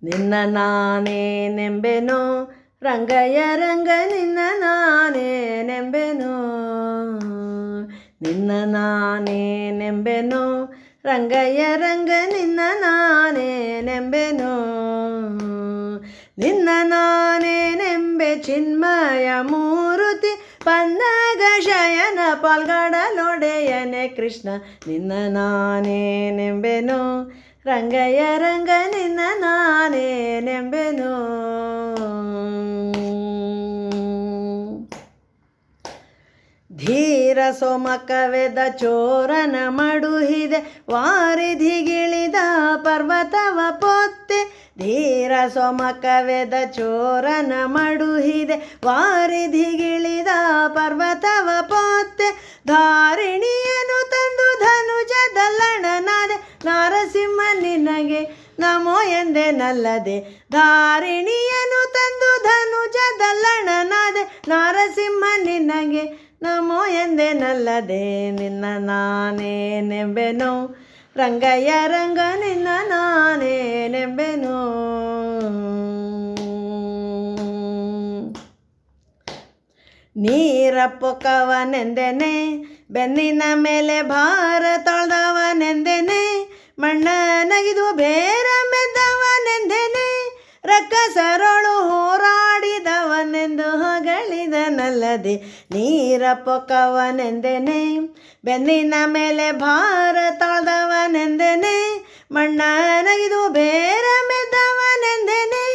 ನಿನ್ನ ನಾನೇ ನೆಂಬೆನೋ ರಂಗಯ್ಯ ರಂಗ ನಿನ್ನ ನಾನೇ ನೆಂಬೆನೋ ನಿನ್ನ ನಾನೇ ನೆಂಬೆನೋ ರಂಗಯ್ಯ ರಂಗ ನಿನ್ನ ನಾನೇ ನೆಂಬೆನೋ ನಿನ್ನ ನಾನೇ ನೆಂಬೆ ಚಿನ್ಮಯ ಮೂರುತಿ ಪನ್ನಗ ಶಯನ ಪಾಲ್ಗಡಲೊಡೆಯನೆ ಕೃಷ್ಣ ನಿನ್ನ ನಾನೇ ನೆಂಬೆನೋ ರಂಗಯ್ಯ ರಂಗ ನಿನ್ನ ನಾನೇ ನೆಂಬೆನೋ ಧೀರ ಸೋಮಕವೆದ ಚೋರನ ಮಡುಹಿದೆ ವಾರಿಧಿಗಿಳಿದ ಪರ್ವತವ ಪೊತ್ತೆ ಧೀರ ಸೋಮಕವೆದ ಚೋರನ ಮಡುಹಿದೆ ವಾರಿಧಿಗಿಳಿದ ಪರ್ವತವ ಪೊತ್ತೆ ಧಾರಿಣಿಯನು ತಂದು ಧನುಜದಲ್ಲಣನಾದೆ ನಾರಸಿಂಹ ನಿನಗೆ ನಮೋ ಎಂದೆನಲ್ಲದೆ ಧಾರಿಣಿಯನು ತಂದು ಧನುಜದಲ್ಲಣನಾದೆ ನಾರಸಿಂಹ ನಿನಗೆ ನಮೋ ಎಂದೆನಲ್ಲದೆ ನಿನ್ನ ನಾನೇ ನೆಂಬೆನೋ ರಂಗಯ್ಯ ರಂಗ ನಿನ್ನ ನಾನೇ ನೆಂಬೆನೋ ನೀರ ಪೊಕ್ಕವನೆಂದೆನೆ ಬೆನ್ನಿನ ಮೇಲೆ ಭಾರ ತೊಳೆದವನೆಂದೆನೆ ಮಣ್ಣ ನಗಿದು ಬೇರ ಮೆದ್ದವನೆಂದೆನೆ ರಕ್ಕಸರೊಳು ಹೋರಾಡಿದವನೆಂದು ಹೊಗಳಿದನಲ್ಲದೆ ನೀರ ಪೊಕ್ಕವನೆಂದೆನೆ ಬೆನ್ನಿನ ಮೇಲೆ ಭಾರ ತೊಳೆದವನೆಂದೆನೆ ಮಣ್ಣ ನಗಿದು ಬೇರ ಮೆದ್ದವನೆಂದೆನೆ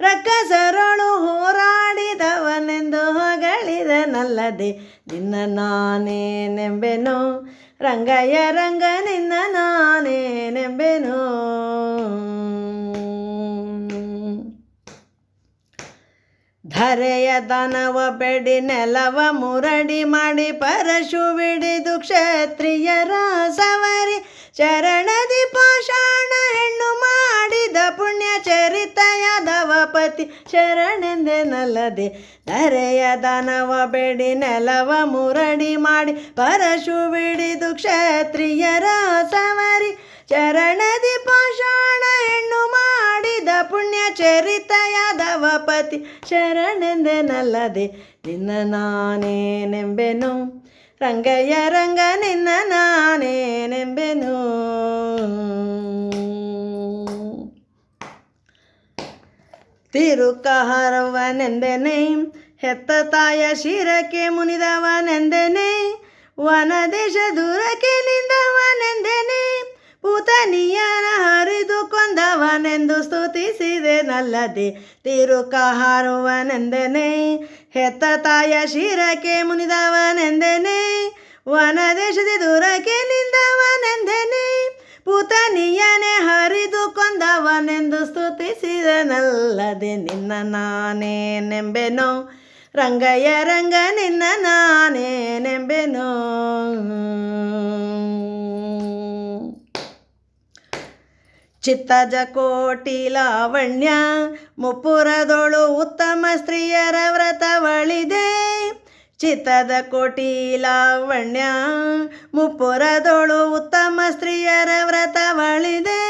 ರಕ್ಕಸರೊಳು ಹೋರಾಡಿದವನೆಂದು ಹೊಗಳಿದನಲ್ಲದೆ ನಿನ್ನ ನಾನೇ ನೆಂಬೆನೋ ರಂಗಯ್ಯ ರಂಗ ನಿನ್ನ ನಾನೇ ನೆಂಬೆನೋ ಧರೆಯ ದನವ ಬೆಡಿ ನೆಲವ ಮುರಡಿ ಮಾಡಿ ಪರಶು ಬಿಡಿದು ಕ್ಷತ್ರಿಯರ ಸವರಿ ಚರಣದಿ ಪಾಷಾಣ ಹೆಣ್ಣು ಮಾಡಿದ ಪುಣ್ಯ ಚರಿತಯದವಪತಿ ಶರಣೆಂದೆನಲ್ಲದೆ ಧರೆಯ ದನವ ಬೆಡಿ ನೆಲವ ಮುರಡಿ ಮಾಡಿ ಪರಶು ಬಿಡಿದು ಕ್ಷತ್ರಿಯರ ಸವರಿ ಚರಣದಿ ಪಾಷಾಣ ಹೆಣ್ಣು ಮಾಡಿದ ಪುಣ್ಯ ಚರಿತಯದವಪತಿ ಶರಣೆಂದೆನಲ್ಲದೆ ನಿನ್ನ ನಾನೇ ನೆಂಬೆನೋ ರಂಗಯ್ಯ ರಂಗ ನಿನ್ನ ನಾನೇ ನೆಂಬೆನೋ ತಿರುಕಹರವನೆಂದೆನೆ ಹೆತ್ತ ತಾಯ ಶಿರಕ್ಕೆ ಮುನಿದವನೆಂದೆನೆ ವನದೇಶ ದೂರಕ್ಕೆ ನಿಂದವನೆಂದೆನೆ ಪೂತನಿಯನ ಹರಿದು ಕೊಂದವನೆಂದು ಸ್ತುತಿಸಿದೆನಲ್ಲದೆ ತಿರುಕಹಾರುವನೆಂದೆನೆ ಹೆತ್ತ ತಾಯ ಶಿರಕ್ಕೆ ಮುನಿದವನೆಂದೆನೆ ವನದೇಶದ ದೂರಕ್ಕೆ ನಿಂದವನೆಂದೆನೆ ಪೂತನಿಯನೆ ಹರಿದು ಕೊಂದವನೆಂದು ಸ್ತುತಿಸಿದನಲ್ಲದೆ ನಿನ್ನ ನಾನೇ ನೆಂಬೆನೋ ರಂಗಯ್ಯ ರಂಗ ನಿನ್ನ ನಾನೇ ನೆಂಬೆನೋ ಚಿತ್ತಜ ಕೋಟಿ ಲಾವಣ್ಯ ಮುಪ್ಪುರದೊಳು ಉತ್ತಮ ಸ್ತ್ರೀಯರ ವ್ರತವಳಿದೆ ಚಿತ್ತದ ಕೋಟಿ ಲಾವಣ್ಯ ಮುಪ್ಪುರದೊಳು ಉತ್ತಮ ಸ್ತ್ರೀಯರ ವ್ರತವಳಿದೆ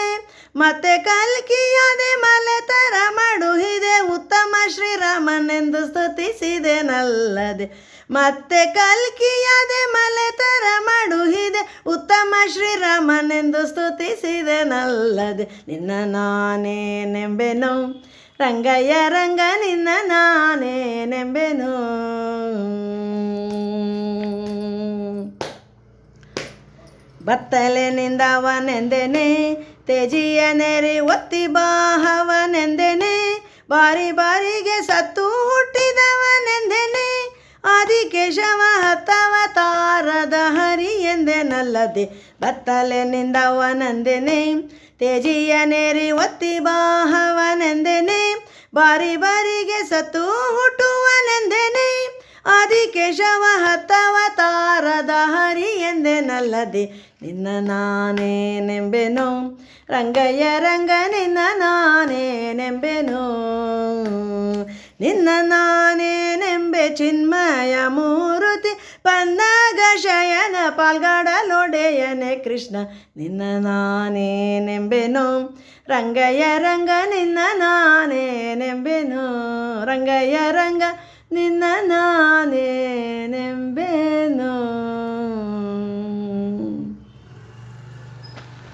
ಮತ್ತೆ ಕಲ್ಕಿಯಾದೆ ಮಲೆತರ ಮಡುಹಿದೆ ಉತ್ತಮ ಶ್ರೀರಾಮನೆಂದು ಸ್ತುತಿಸಿದೆನಲ್ಲದೆ ಮತ್ತೆ ಕಲ್ಕಿಯಾದೆ ಮಲೆತರ ಮಡುಹಿದೆ ಉತ್ತಮ ಶ್ರೀರಾಮನೆಂದು ಸ್ತುತಿಸಿದೆನಲ್ಲದೆ ನಿನ್ನ ನಾನೇ ನೆಂಬೆನೋ ರಂಗಯ್ಯ ರಂಗ ನಿನ್ನ ನಾನೇ ನೆಂಬೆನೋ ಬತ್ತಲೆ ನಿಂದವನೆಂದೆನೆ ತೇಜಿಯ ನೆರೆ ಒತ್ತಿ ಬಾಹವನೆಂದೆನೆ ಬಾರಿ ಬಾರಿಗೆ ಸತ್ತು ಹುಟ್ಟಿದವನೆಂದೆನೆ ಆದಿಕೇಶವ ಹತ್ತವತಾರದ ಹರಿ ಎಂದೆನಲ್ಲದೆ ಬತ್ತಲೆ ನಿಂದವನೆಂದೆನೆ ತೇಜಿಯ ನೆರೆ ಒತ್ತಿ ಬಾಹವನೆಂದೆನೆ ಬಾರಿ ಬಾರಿಗೆ ಸತ್ತು ಹುಟ್ಟುವನೆಂದೆನೆ ಆದಿಕೇಶವ ಹತ್ತವತಾರದ ಹರಿ ಎಂದೆನಲ್ಲದೆ ನಿನ್ನ ನಾನೇ ನೆಂಬೆನೋ ರಂಗಯ್ಯ ರಂಗ ನಿನ್ನ ನಾನೇ ನೆಂಬೆನೋ ನಿನ್ನ ನಾನೇ ನೆಂಬೆ ಚಿನ್ಮಯ ಮೂರುತಿ ಪನ್ನಗ ಶಯನ ಪಾಲ್ಗಾಡಲೊಡೆಯನೆ ಕೃಷ್ಣ ನಿನ್ನ ನಾನೇ ನೆಂಬೆನು ರಂಗಯ್ಯ ರಂಗ ನಿನ್ನ ನಾನೇ ನೆಂಬೆನು ರಂಗಯ್ಯ ರಂಗ ನಿನ್ನ ನಾನೇ